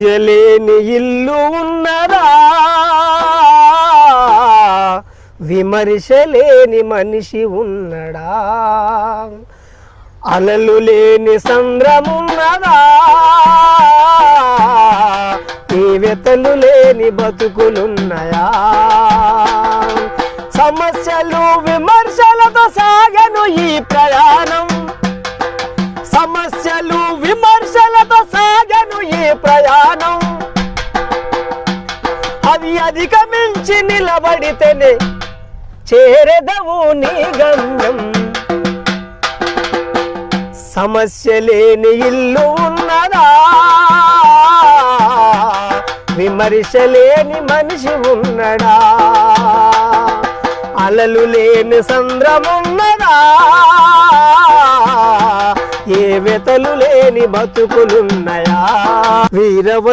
లేని ఇల్లు ఉన్నదా, విమర్శ లేని మనిషి ఉన్నడా, అలలు లేని సంద్రమున్నదా, వెతలు లేని బతుకులున్నయా. సమస్యలు విమర్శలతో సాగను ఈ ప్రయాణం, సమస్యలు విమర్శలతో సాగను ఈ ప్రయాణం. అవి అధిగమించి నిలబడితేనే చేరెదవు నీ గమ్యం. సమస్య లేని ఇల్లు ఉన్నదా, విమర్శ లేని మనిషి ఉన్నడా, అలలు లేని సంద్రమున్నదా, ఏ వెతలు లేని బతుకులున్నయా. వీరవ